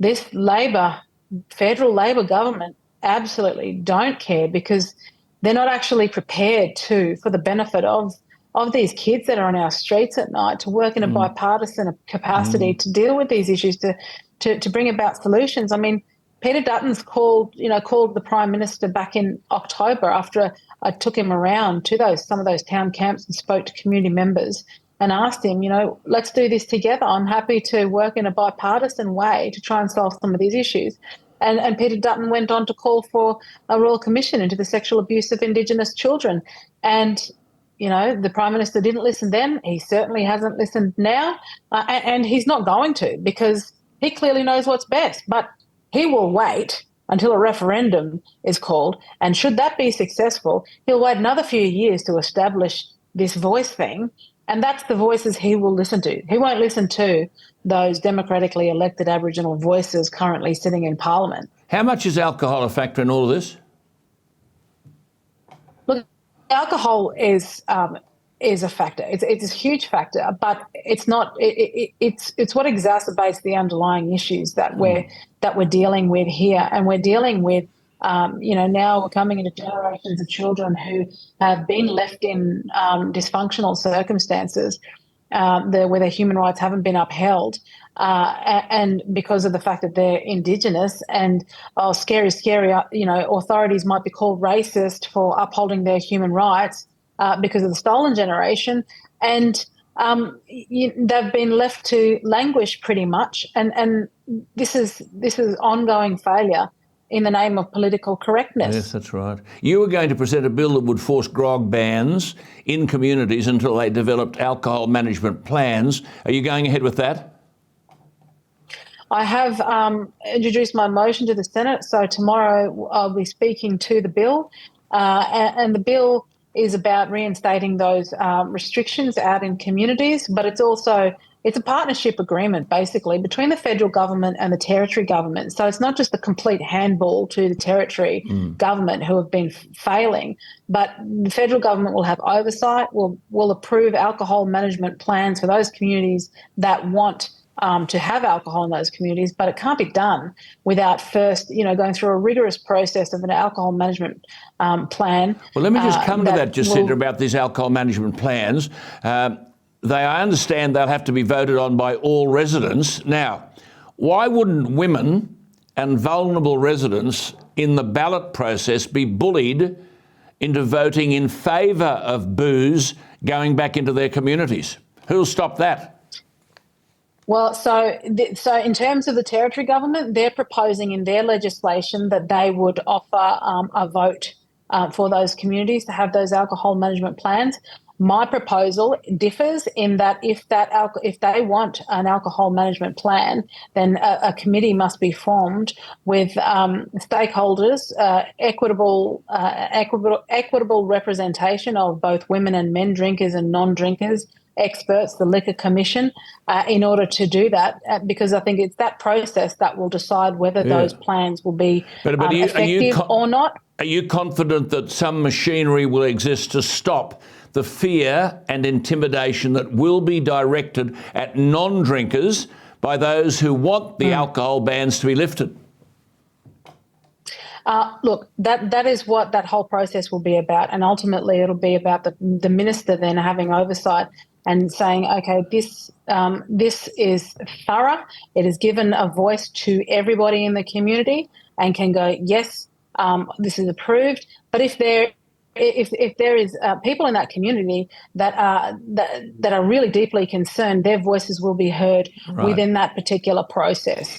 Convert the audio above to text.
this federal Labor government absolutely don't care, because they're not actually prepared for the benefit of these kids that are on our streets at night, to work in a bipartisan capacity to deal with these issues, to bring about solutions. I mean, Peter Dutton's called the Prime Minister back in October, after I took him around to some of those town camps and spoke to community members and asked him, let's do this together. I'm happy to work in a bipartisan way to try and solve some of these issues. And Peter Dutton went on to call for a royal commission into the sexual abuse of Indigenous children. And, the Prime Minister didn't listen then. He certainly hasn't listened now. And he's not going to, because he clearly knows what's best. But he will wait until a referendum is called. And should that be successful, he'll wait another few years to establish this voice thing. And that's the voices he will listen to. He won't listen to those democratically elected Aboriginal voices currently sitting in Parliament. How much is alcohol a factor in all of this? Look, alcohol is a factor. It's a huge factor, but it's not. It's what exacerbates the underlying issues that we're dealing with here, and we're dealing with. Now we're coming into generations of children who have been left in dysfunctional circumstances where their human rights haven't been upheld, and because of the fact that they're Indigenous, and scary, authorities might be called racist for upholding their human rights because of the stolen generation, and they've been left to languish pretty much, and this is ongoing failure in the name of political correctness. Yes, that's right. You were going to present a bill that would force grog bans in communities until they developed alcohol management plans. Are you going ahead with that? I have introduced my motion to the Senate, so tomorrow I'll be speaking to the bill, and the bill is about reinstating those restrictions out in communities, but it's a partnership agreement, basically, between the federal government and the territory government. So it's not just a complete handball to the territory government who have been failing, but the federal government will have oversight, will approve alcohol management plans for those communities that want to have alcohol in those communities, but it can't be done without first, going through a rigorous process of an alcohol management plan. Well, let me just come to that, Jacinta, about these alcohol management plans. I understand they'll have to be voted on by all residents. Now, why wouldn't women and vulnerable residents in the ballot process be bullied into voting in favour of booze going back into their communities? Who'll stop that? Well, so in terms of the territory government, they're proposing in their legislation that they would offer a vote for those communities to have those alcohol management plans. My proposal differs in that if they want an alcohol management plan, then a committee must be formed with stakeholders, equitable representation of both women and men drinkers and non-drinkers, experts, the Liquor Commission, in order to do that, because I think it's that process that will decide whether those plans will be effective or not. Are you confident that some machinery will exist to stop the fear and intimidation that will be directed at non-drinkers by those who want the alcohol bans to be lifted? Look, that is what that whole process will be about, and ultimately it'll be about the minister then having oversight and saying, okay, this is thorough. It has given a voice to everybody in the community and can go, yes, this is approved. But if there is people in that community that are really deeply concerned, their voices will be heard within that particular process.